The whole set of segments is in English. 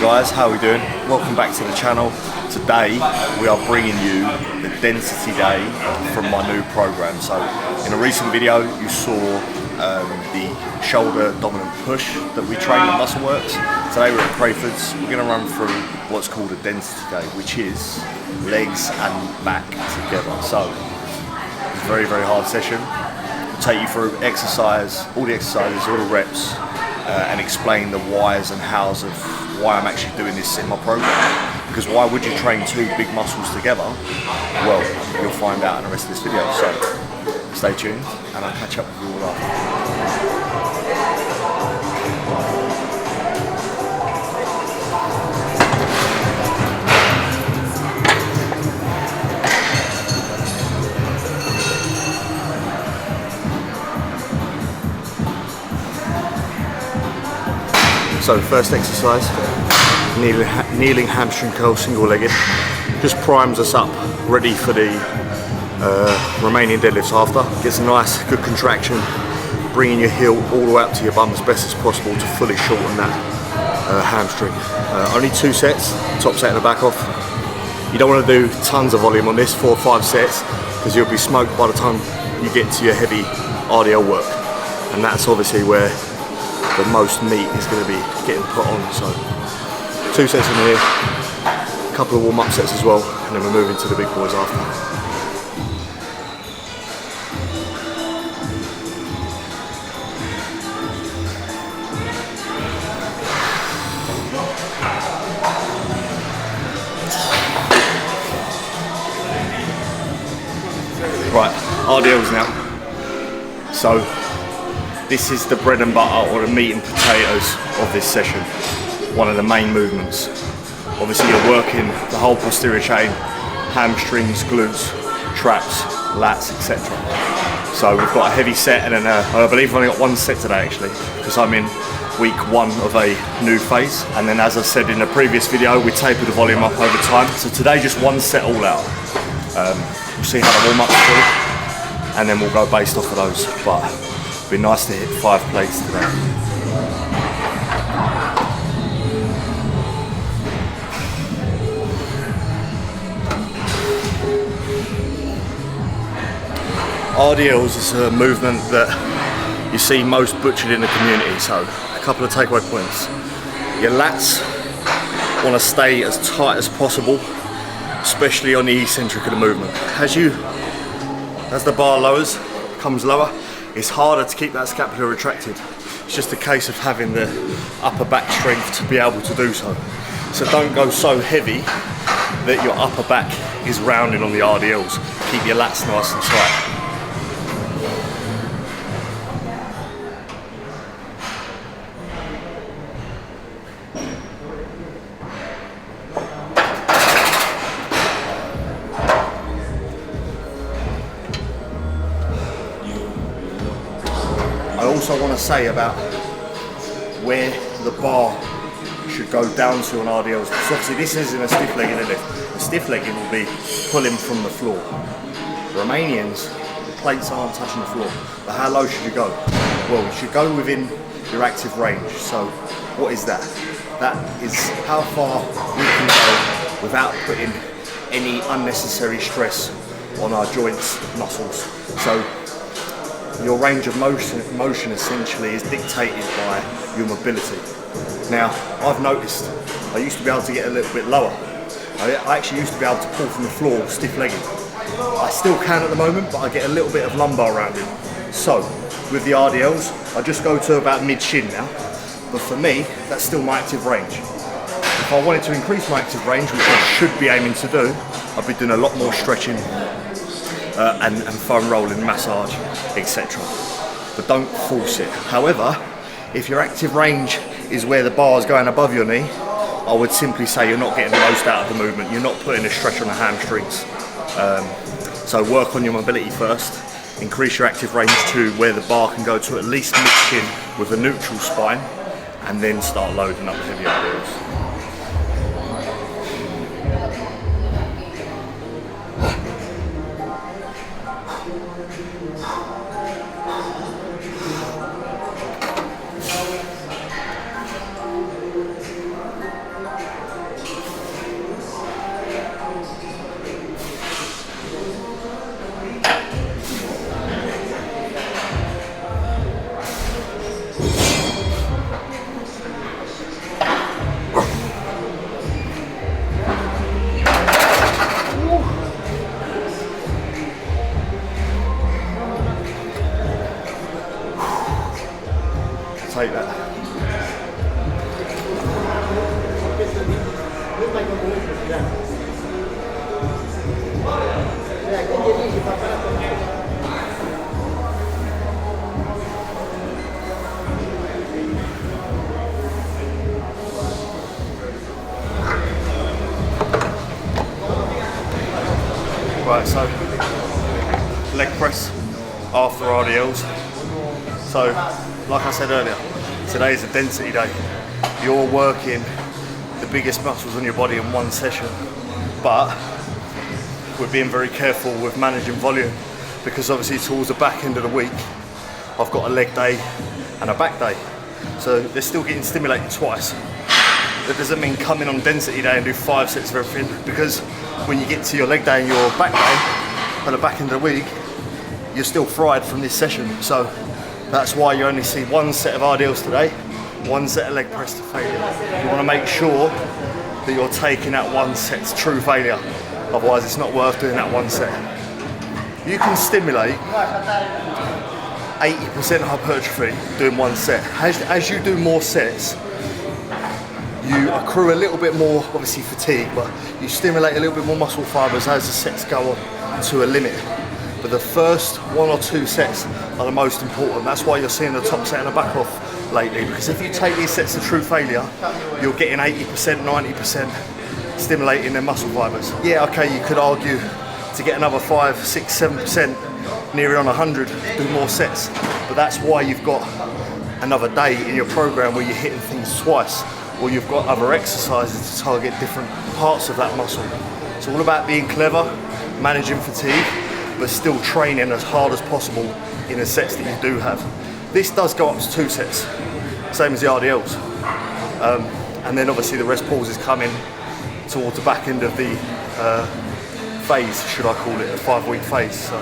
guys, how are we doing? Welcome back to the channel. Today we are bringing you the density day from my new program. So in a recent video you saw the shoulder dominant push that we train at Muscleworks. Today we're at Crayfords. We're going to run through what's called a density day, which is legs and back together. So it's a very, very hard session. We'll take you through exercise, all the exercises, all the reps, and explain the whys and hows of why I'm actually doing this in my program. Because why would you train two big muscles together? Well, you'll find out in the rest of this video. So stay tuned and I'll catch up with you all after. So first exercise, kneeling hamstring curl, single-legged. Just primes us up, ready for the remaining deadlifts after. Gets a nice, good contraction, bringing your heel all the way up to your bum as best as possible to fully shorten that hamstring. Only 2 sets, top set and the back off. You don't want to do tons of volume on this, 4 or 5 sets, because you'll be smoked by the time you get to your heavy RDL work. And that's obviously where the most meat is going to be getting put on. So 2 sets in here, a couple of warm-up sets as well, and then we're moving to the big boys after. Right, RDLs now. So this is the bread and butter, or the meat and potatoes of this session. One of the main movements. Obviously you're working the whole posterior chain, hamstrings, glutes, traps, lats, etc. So we've got a heavy set, and then I believe I've only got 1 set today actually, because I'm in week 1 of a new phase. And then, as I said in the previous video, we taper the volume up over time. So today just 1 set all out. We'll see how the warm-up's go, and then we'll go based off of those. But it'd be nice to hit 5 plates today. RDLs is a movement that you see most butchered in the community. So a couple of takeaway points. Your lats want to stay as tight as possible, especially on the eccentric of the movement. As the bar comes lower, it's harder to keep that scapula retracted. It's just a case of having the upper back strength to be able to do so. So don't go so heavy that your upper back is rounding on the RDLs. Keep your lats nice and tight. I also want to say about where the bar should go down to on RDLs. So obviously this isn't a stiff legging deadlift. A stiff legging will be pulling from the floor. Romanians, the plates aren't touching the floor. But how low should you go? Well, you should go within your active range. So what is that? That is how far we can go without putting any unnecessary stress on our joints, muscles. So your range of motion essentially is dictated by your mobility. Now, I've noticed I used to be able to get a little bit lower. I actually used to be able to pull from the floor stiff-legged. I still can at the moment, but I get a little bit of lumbar rounding. So, with the RDLs, I just go to about mid-shin now. But for me, that's still my active range. If I wanted to increase my active range, which I should be aiming to do, I'd be doing a lot more stretching and foam rolling, massage, etc. But don't force it. However, if your active range is where the bar is going above your knee, I would simply say you're not getting the most out of the movement. You're not putting a stretch on the hamstrings. So work on your mobility first. Increase your active range to where the bar can go to at least mid-shin with a neutral spine, and then start loading up the heavy RDLs. Right, so leg press after RDLs. So, like I said earlier, today is a density day. You're working the biggest muscles on your body in one session, but we're being very careful with managing volume, because obviously towards the back end of the week, I've got a leg day and a back day. So they're still getting stimulated twice. That doesn't mean come in on density day and do 5 sets of everything, because when you get to your leg day and your back day, at the back end of the week, you're still fried from this session. So that's why you only see 1 set of RDLs today, 1 set of leg press to failure. You want to make sure that you're taking that 1 set to true failure. Otherwise it's not worth doing that 1 set. You can stimulate 80% hypertrophy doing 1 set. As you do more sets, you accrue a little bit more, obviously fatigue, but you stimulate a little bit more muscle fibers as the sets go on to a limit. But the first 1 or 2 sets are the most important. That's why you're seeing the top set and the back off lately, because if you take these sets to true failure, you're getting 80%, 90% stimulating their muscle fibers. Yeah, okay, you could argue to get another 5, 6, 7%, nearly on 100, do more sets. But that's why you've got another day in your program where you're hitting things twice, or you've got other exercises to target different parts of that muscle. It's all about being clever, managing fatigue, but still training as hard as possible in the sets that you do have. This does go up to 2 sets, same as the RDLs. And then obviously the rest pauses come in towards the back end of the phase, should I call it, a 5-week phase. So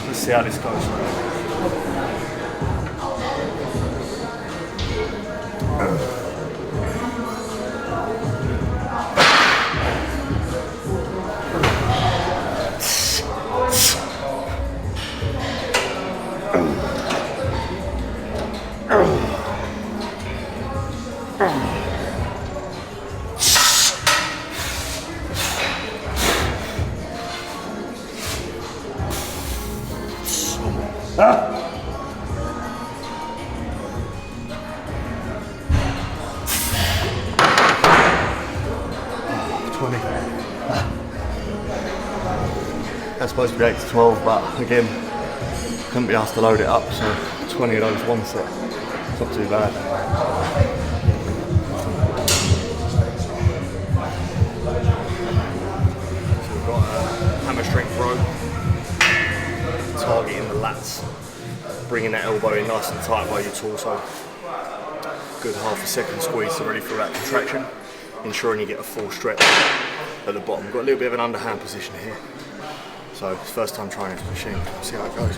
let's see how this goes. That's supposed to be 8 to 12, but again, couldn't be asked to load it up, so 20 of those 1 set. It's not too bad. So we've got a hammer strength row, targeting the lats, bringing that elbow in nice and tight by your torso. Good half a second squeeze to really feel that contraction, ensuring you get a full stretch at the bottom. We've got a little bit of an underhand position here. So it's first time trying this machine, see how it goes.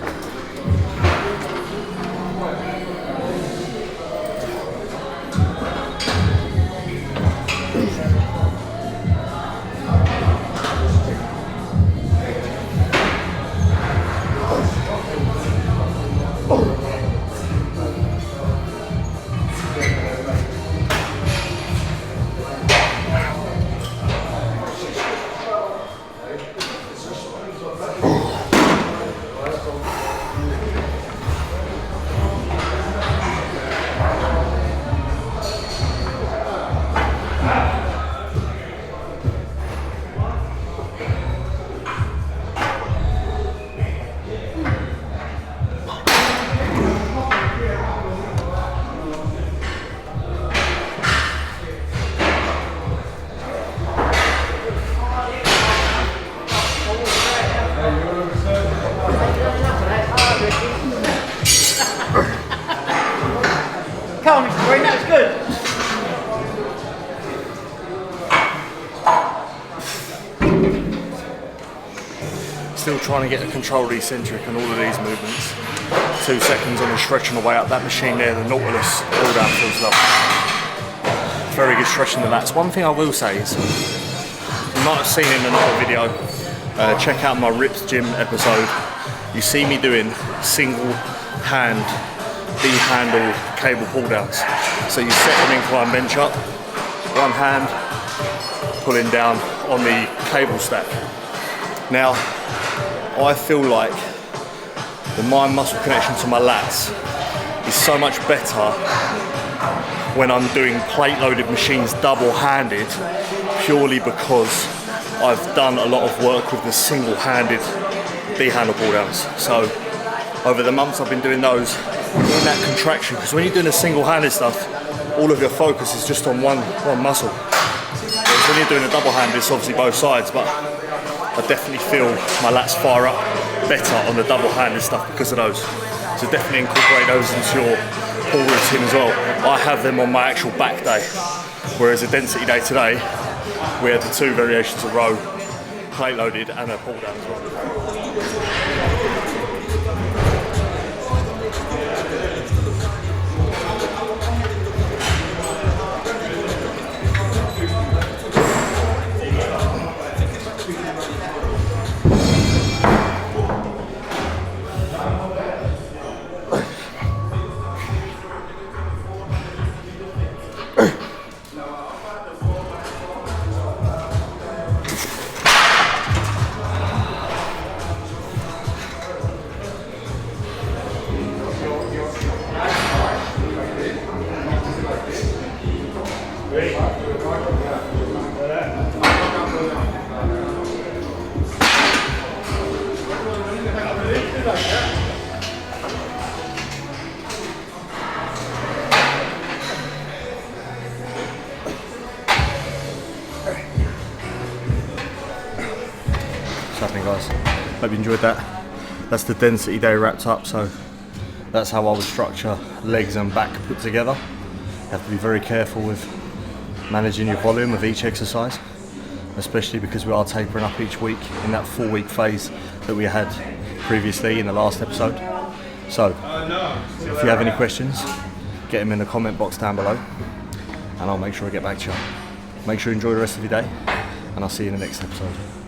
Come on, Mr. Green, that was good. Still trying to get a control of the eccentric and all of these movements. 2 seconds on the stretch on the way up that machine there, the Nautilus, all down feels lovely. Very good stretch in the lats. One thing I will say is, you might have seen in another video, check out my Rips Gym episode. You see me doing single hand D-handle cable pull downs. So you set an incline bench up, 1 hand pulling down on the cable stack. Now, I feel like the mind muscle connection to my lats is so much better when I'm doing plate loaded machines double handed, purely because I've done a lot of work with the single-handed D-handle pull downs. So over the months I've been doing those in that contraction, because when you're doing the single-handed stuff, all of your focus is just on one muscle. Whereas when you're doing a double-handed, it's obviously both sides, but I definitely feel my lats fire up better on the double-handed stuff because of those. So definitely incorporate those into your pull routine as well. I have them on my actual back day, whereas a density day today, we had the 2 variations of row, plate loaded and a pull down as well. What's happening, guys? Hope you enjoyed that. That's the density day wrapped up, so that's how I would structure legs and back put together. You have to be very careful with managing your volume of each exercise, especially because we are tapering up each week in that 4-week phase that we had previously in the last episode. So if you have any questions, get them in the comment box down below and I'll make sure I get back to you. Make sure you enjoy the rest of your day and I'll see you in the next episode.